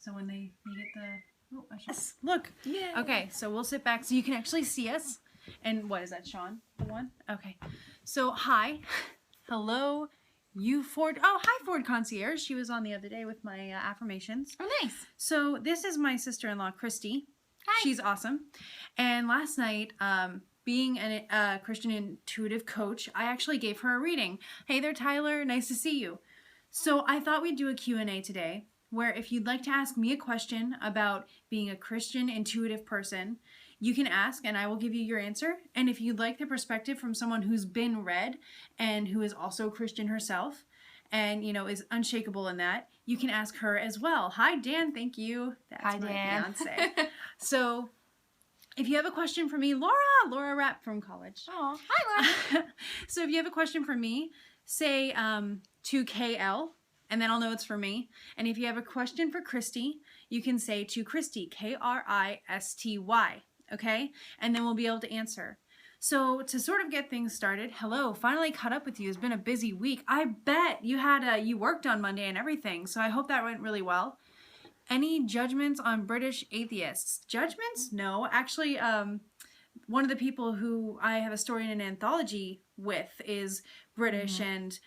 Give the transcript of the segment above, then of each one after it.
So when they get the... Oh, I should... Yes, look. Yeah. Okay, so we'll sit back so you can actually see us. And what is that, Sean? The one? Okay. So, hi. Hello, you Ford... Oh, hi, Ford Concierge. She was on the other day with my affirmations. Oh, nice. So, this is my sister-in-law, Kristy. Hi. She's awesome. And last night, being a Christian intuitive coach, I actually gave her a reading. Hey there, Tyler. Nice to see you. So, I thought we'd do a Q&A today, where if you'd like to ask me a question about being a Christian intuitive person, you can ask and I will give you your answer. And if you'd like the perspective from someone who's been read and who is also a Christian herself and, you know, is unshakable in that, you can ask her as well. Hi, Dan. Thank you. That's Hi, my Dan. fiance. So if you have a question for me, Laura Rapp from college. Oh, hi, Laura. So if you have a question for me, say to KL, and then I'll know it's for me. And if you have a question for Kristy, you can say to Kristy, Kristy, okay? And then we'll be able to answer. So to sort of get things started, hello, finally caught up with you. It's been a busy week. I bet you worked on Monday and everything, so I hope that went really well. Any judgments on British atheists? Judgments? No. Actually, one of the people who I have a story in an anthology with is British and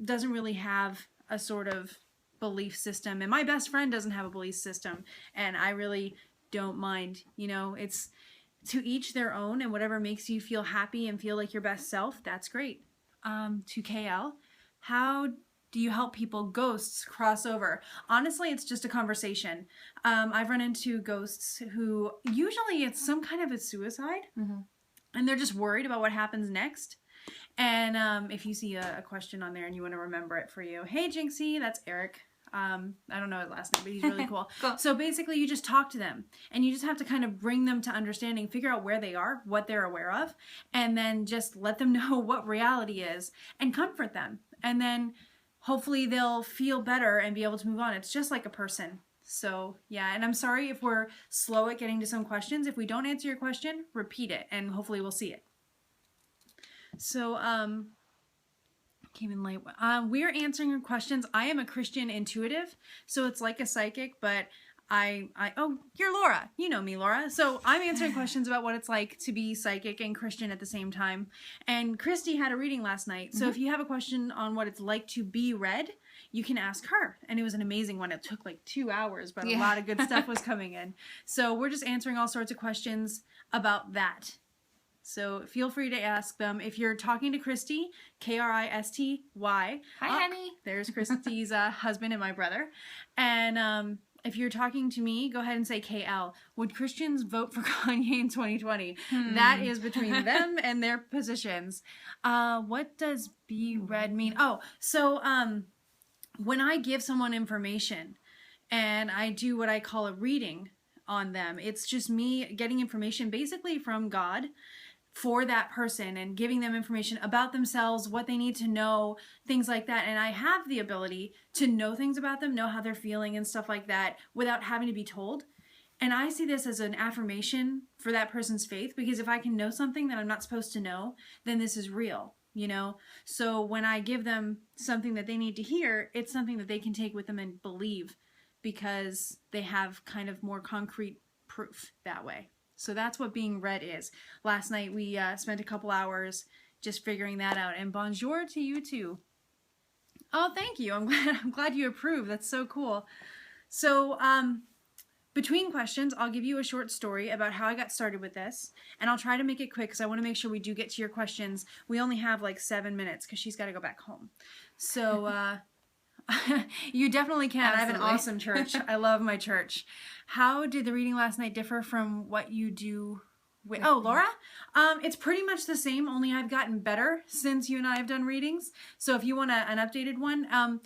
doesn't really have a sort of belief system. And my best friend doesn't have a belief system. And I really don't mind. You know, it's to each their own, and whatever makes you feel happy and feel like your best self, that's great. To KL, how do you help people ghosts cross over? Honestly, it's just a conversation. I've run into ghosts who usually it's some kind of a suicide and they're just worried about what happens next. And if you see a question on there and you want to remember it for you, hey Jinxie, that's Eric. I don't know his last name, but he's really cool. Cool. So basically you just talk to them and you just have to kind of bring them to understanding, figure out where they are, what they're aware of, and then just let them know what reality is and comfort them. And then hopefully they'll feel better and be able to move on. It's just like a person. So yeah, and I'm sorry if we're slow at getting to some questions. If we don't answer your question, repeat it and hopefully we'll see it. So, came in late. We're answering your questions. I am a Christian intuitive, so it's like a psychic, but oh, you're Laura. You know me, Laura. So I'm answering questions about what it's like to be psychic and Christian at the same time. And Kristy had a reading last night. So if you have a question on what it's like to be read, you can ask her. And it was an amazing one. It took like 2 hours, but a lot of good stuff was coming in. So we're just answering all sorts of questions about that. So feel free to ask them. If you're talking to Kristy, Kristy. Hi, honey. There's Kristy's husband and my brother. And if you're talking to me, go ahead and say KL. Would Christians vote for Kanye in 2020? That is between them and their positions. What does be read mean? Oh, so when I give someone information and I do what I call a reading on them, it's just me getting information basically from God for that person and giving them information about themselves, what they need to know, things like that. And I have the ability to know things about them, know how they're feeling and stuff like that without having to be told. And I see this as an affirmation for that person's faith, because if I can know something that I'm not supposed to know, then this is real, you know? So when I give them something that they need to hear, it's something that they can take with them and believe, because they have kind of more concrete proof that way. So that's what being read is. Last night we spent a couple hours just figuring that out. And bonjour to you too. Oh, thank you. I'm glad you approve. That's so cool. So between questions, I'll give you a short story about how I got started with this. And I'll try to make it quick because I want to make sure we do get to your questions. We only have like 7 minutes because she's got to go back home. So you definitely can. Absolutely. I have an awesome church. I love my church. How did the reading last night differ from what you do with... Oh, Laura? It's pretty much the same, only I've gotten better since you and I have done readings. So if you want an updated one,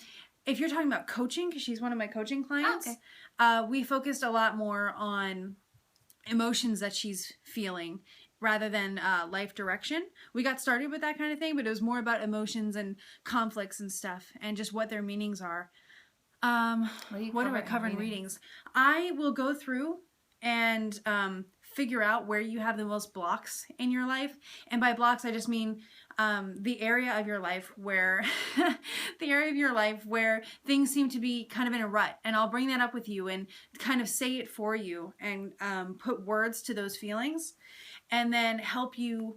if you're talking about coaching, because she's one of my coaching clients, we focused a lot more on emotions that she's feeling rather than life direction. We got started with that kind of thing, but it was more about emotions and conflicts and stuff and just what their meanings are. What do I cover in readings? I will go through and figure out where you have the most blocks in your life. And by blocks, I just mean the area of your life where things seem to be kind of in a rut. And I'll bring that up with you and kind of say it for you and put words to those feelings, and then help you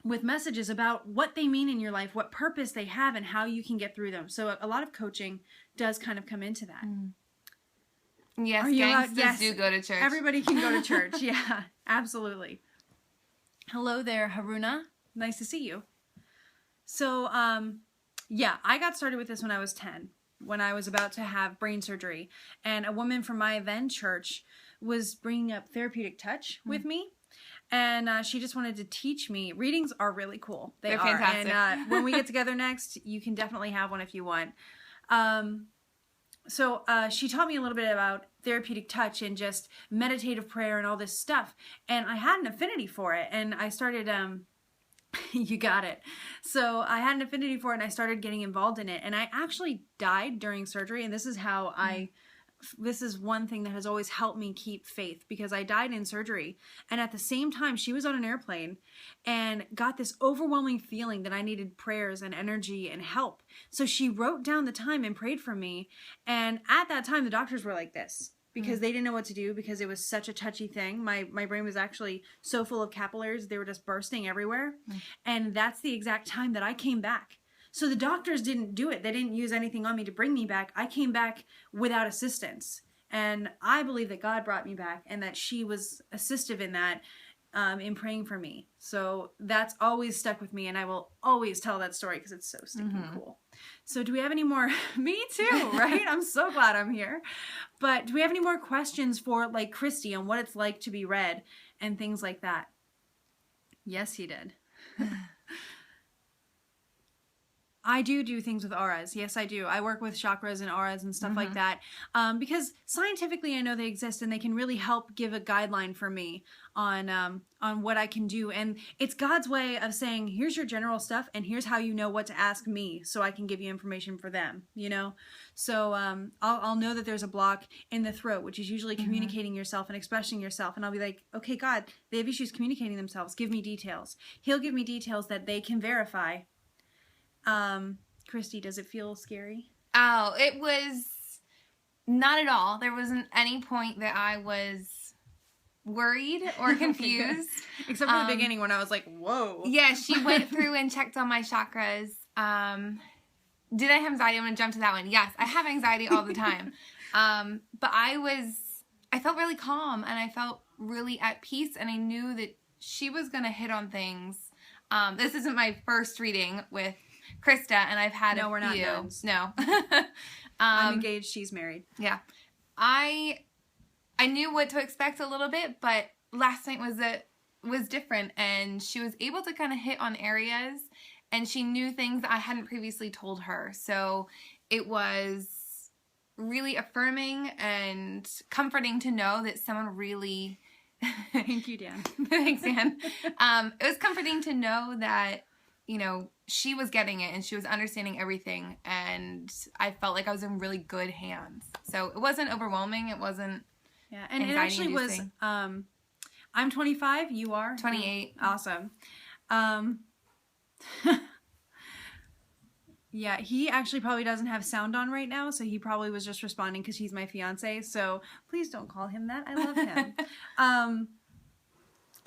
with messages about what they mean in your life, what purpose they have, and how you can get through them. So a lot of coaching does kind of come into that. Yes, gangsters do go to church. Everybody can go to church. Yeah, absolutely. Hello there, Haruna. Nice to see you. So, yeah, I got started with this when I was 10, when I was about to have brain surgery. And a woman from my then church was bringing up therapeutic touch with me. And she just wanted to teach me. Readings are really cool. They're fantastic. And when we get together next, you can definitely have one if you want. So she taught me a little bit about therapeutic touch and just meditative prayer and all this stuff. And I had an affinity for it. And I started, you got it. So I had an affinity for it and I started getting involved in it. And I actually died during surgery. And this is how this is one thing that has always helped me keep faith, because I died in surgery. And at the same time, she was on an airplane and got this overwhelming feeling that I needed prayers and energy and help. So she wrote down the time and prayed for me. And at that time, the doctors were like this, because they didn't know what to do, because it was such a touchy thing. My brain was actually so full of capillaries, they were just bursting everywhere. And that's the exact time that I came back. So the doctors didn't do it. They didn't use anything on me to bring me back. I came back without assistance. And I believe that God brought me back and that she was assistive in that, in praying for me. So that's always stuck with me. And I will always tell that story because it's so stinking cool. So do we have any more? Me too, right? I'm so glad I'm here. But do we have any more questions for like Kristy on what it's like to be read and things like that? Yes, he did. I do things with auras. Yes, I do. I work with chakras and auras and stuff like that, because scientifically I know they exist and they can really help give a guideline for me on what I can do. And it's God's way of saying, here's your general stuff and here's how you know what to ask me so I can give you information for them, you know? So I'll know that there's a block in the throat, which is usually communicating yourself and expressing yourself. And I'll be like, okay, God, they have issues communicating themselves. Give me details. He'll give me details that they can verify. Kristy, does it feel scary? Oh, it was not at all. There wasn't any point that I was worried or confused. Except for the beginning when I was like, whoa. Yeah, she went through and checked on my chakras. Did I have anxiety? I'm going to jump to that one. Yes, I have anxiety all the time. But I felt really calm and I felt really at peace, and I knew that she was going to hit on things. This isn't my first reading with Krista, and I've had no, a we're few. not nuns. No. I'm engaged, she's married. Yeah. I knew what to expect a little bit, but last night was different, and she was able to kind of hit on areas, and she knew things I hadn't previously told her. So it was really affirming and comforting to know that someone really... Thank you, Dan. Thanks, Dan. It was comforting to know that, you know, she was getting it and she was understanding everything, and I felt like I was in really good hands. So it wasn't overwhelming. It wasn't and it actually was, I'm 25, you are? 28. Awesome. Yeah, he actually probably doesn't have sound on right now, so he probably was just responding because he's my fiance, so please don't call him that. I love him.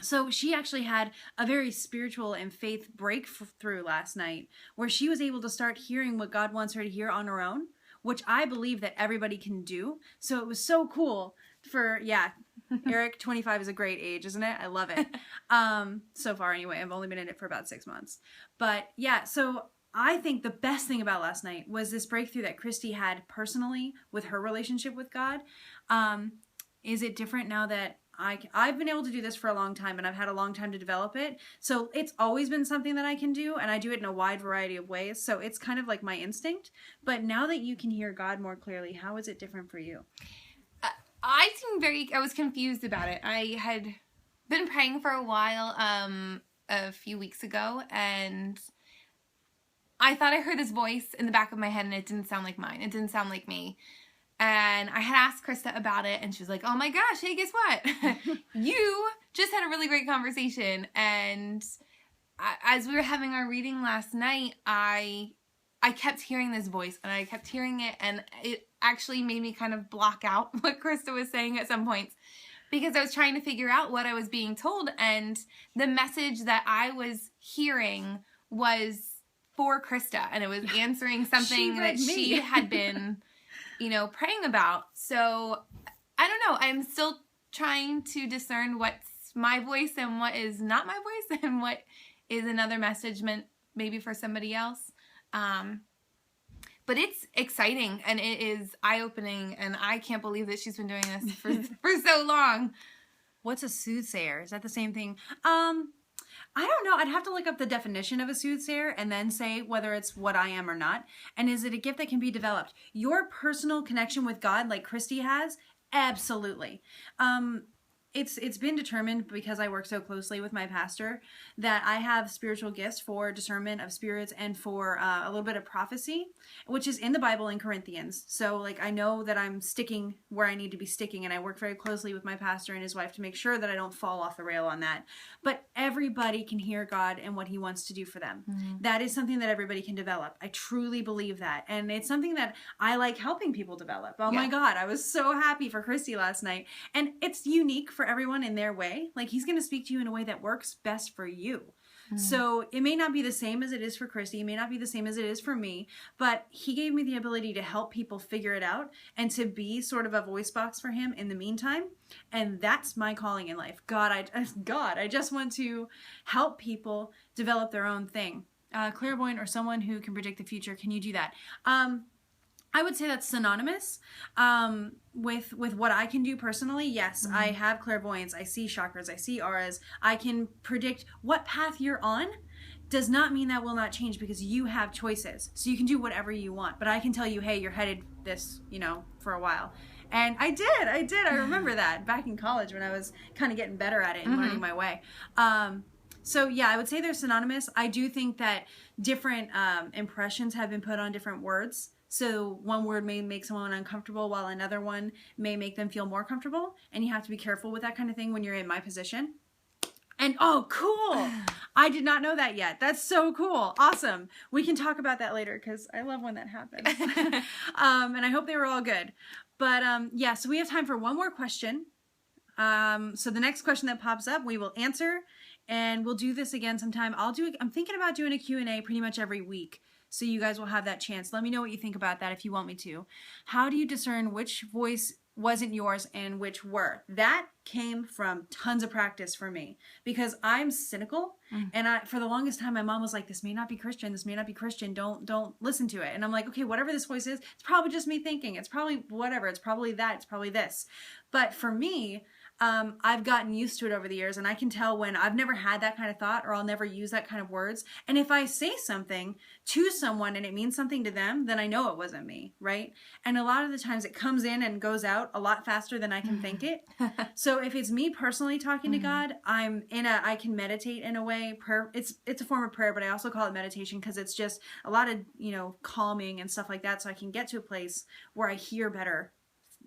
So she actually had a very spiritual and faith breakthrough last night where she was able to start hearing what God wants her to hear on her own, which I believe that everybody can do. So it was so cool for, Eric, 25 is a great age, isn't it? I love it. So far anyway, I've only been in it for about 6 months. But yeah, so I think the best thing about last night was this breakthrough that Kristy had personally with her relationship with God. Is it different now that I've been able to do this for a long time, and I've had a long time to develop it. So it's always been something that I can do, and I do it in a wide variety of ways. So it's kind of like my instinct. But now that you can hear God more clearly, how is it different for you? I was confused about it. I had been praying for a while, a few weeks ago, and I thought I heard this voice in the back of my head, and it didn't sound like mine. It didn't sound like me. And I had asked Krista about it, and she was like, oh my gosh, hey, guess what? You just had a really great conversation. And as we were having our reading last night, I kept hearing this voice, and I kept hearing it, and it actually made me kind of block out what Krista was saying at some points, because I was trying to figure out what I was being told, and the message that I was hearing was for Krista, and it was answering something that she had been, praying about. So, I don't know. I'm still trying to discern what's my voice and what is not my voice, and what is another message meant maybe for somebody else. But it's exciting, and it is eye-opening, and I can't believe that she's been doing this for so long. What's a soothsayer? Is that the same thing? I don't know. I'd have to look up the definition of a soothsayer and then say whether it's what I am or not. And is it a gift that can be developed? Your personal connection with God, like Kristy has, absolutely. It's been determined, because I work so closely with my pastor, that I have spiritual gifts for discernment of spirits and for a little bit of prophecy, which is in the Bible in Corinthians. So like I know that I'm sticking where I need to be sticking, and I work very closely with my pastor and his wife to make sure that I don't fall off the rail on that. But everybody can hear God and what he wants to do for them. Mm-hmm. That is something that everybody can develop. I truly believe that. And it's something that I like helping people develop. Oh my God, I was so happy for Kristy last night. And it's unique for everyone in their way. Like he's going to speak to you in a way that works best for you. Mm. So it may not be the same as it is for Kristy. It may not be the same as it is for me, but he gave me the ability to help people figure it out and to be sort of a voice box for him in the meantime. And that's my calling in life. God, I just want to help people develop their own thing. Clairvoyant, or someone who can predict the future. Can you do that? I would say that's synonymous with what I can do personally. Yes, I have clairvoyance. I see chakras. I see auras. I can predict what path you're on. Does not mean that will not change, because you have choices. So you can do whatever you want. But I can tell you, hey, you're headed this, for a while. And I did. I remember that back in college when I was kind of getting better at it and learning my way. So yeah, I would say they're synonymous. I do think that different impressions have been put on different words. So one word may make someone uncomfortable while another one may make them feel more comfortable. And you have to be careful with that kind of thing when you're in my position. And oh, cool. I did not know that yet. That's so cool. Awesome. We can talk about that later, because I love when that happens. And I hope they were all good. But yeah, so we have time for one more question. So the next question that pops up, we will answer, and we'll do this again sometime. I'm thinking about doing a Q&A pretty much every week. So you guys will have that chance. Let me know what you think about that if you want me to. How do you discern which voice wasn't yours and which were? That came from tons of practice for me, because I'm cynical. And for the longest time, my mom was like, this may not be Christian. This may not be Christian. Don't listen to it. And I'm like, okay, whatever this voice is, it's probably just me thinking. It's probably whatever. It's probably that. It's probably this. But for me, I've gotten used to it over the years, and I can tell when I've never had that kind of thought, or I'll never use that kind of words. And if I say something to someone and it means something to them, then I know it wasn't me, right? And a lot of the times it comes in and goes out a lot faster than I can think it. So if it's me personally talking to God, I can meditate in a way. Prayer, it's a form of prayer, but I also call it meditation, because it's just a lot of, calming and stuff like that. So I can get to a place where I hear better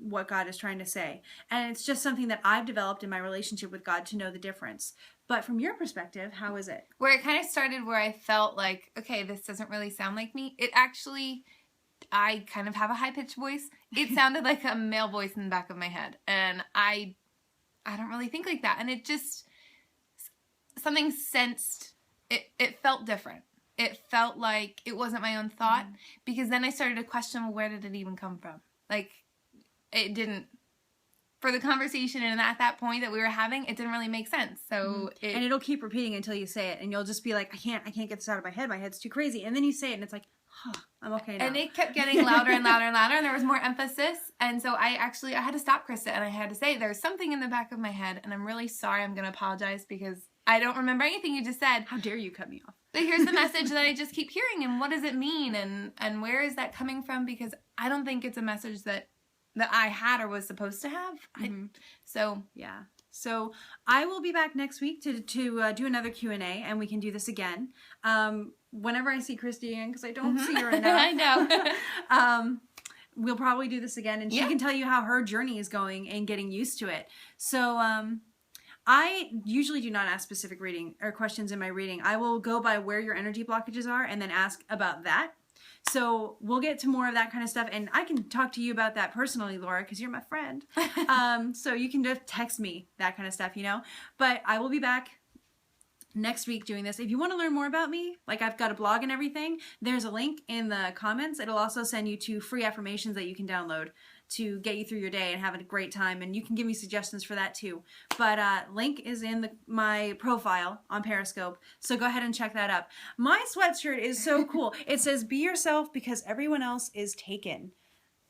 what God is trying to say. And it's just something that I've developed in my relationship with God to know the difference. But from your perspective, how is it? Where it kind of started where I felt like, okay, this doesn't really sound like me. It actually, I kind of have a high-pitched voice. It sounded like a male voice in the back of my head. And I don't really think like that. And it just, something sensed, it felt different. It felt like it wasn't my own thought. Because then I started to question, well, where did it even come from? Like, it didn't, for the conversation and at that point that we were having, it didn't really make sense. So and it'll keep repeating until you say it, and you'll just be like, I can't get this out of my head. My head's too crazy. And then you say it, and it's like, I'm okay now. And it kept getting louder and louder and louder, and there was more emphasis. And so I had to stop Krista, and I had to say, there's something in the back of my head, and I'm really sorry. I'm going to apologize, because I don't remember anything you just said. How dare you cut me off? But here's the message that I just keep hearing, and what does it mean, and where is that coming from? Because I don't think it's a message that I had or was supposed to have. So yeah. So I will be back next week to do another Q&A, and we can do this again. Whenever I see Kristy again, because I don't see her enough. I know. we'll probably do this again, and she can tell you how her journey is going and getting used to it. So I usually do not ask specific reading or questions in my reading. I will go by where your energy blockages are and then ask about that. So we'll get to more of that kind of stuff, and I can talk to you about that personally, Laura, because you're my friend. So you can just text me that kind of stuff, you know. But I will be back next week doing this. If you want to learn more about me, like I've got a blog and everything, there's a link in the comments. It'll also send you to free affirmations that you can download to get you through your day and have a great time, and you can give me suggestions for that too. But link is in my profile on Periscope, so go ahead and check that up. My sweatshirt is so cool. It says, "Be yourself because everyone else is taken."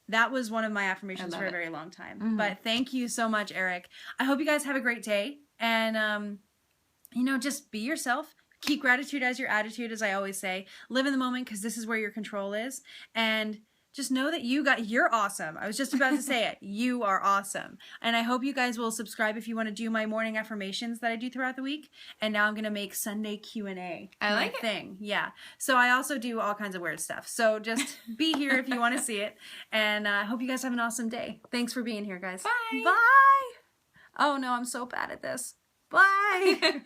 That was one of my affirmations for a very long time. But thank you so much, Eric. I hope you guys have a great day, and you know, just be yourself. Keep gratitude as your attitude, as I always say. Live in the moment, because this is where your control is. And just know that you're awesome. I was just about to say it. You are awesome. And I hope you guys will subscribe if you want to do my morning affirmations that I do throughout the week. And now I'm going to make Sunday Q&A. I like it. Thing. Yeah. So I also do all kinds of weird stuff. So just be here if you want to see it. And I hope you guys have an awesome day. Thanks for being here, guys. Bye. Bye. Oh, no, I'm so bad at this. Bye.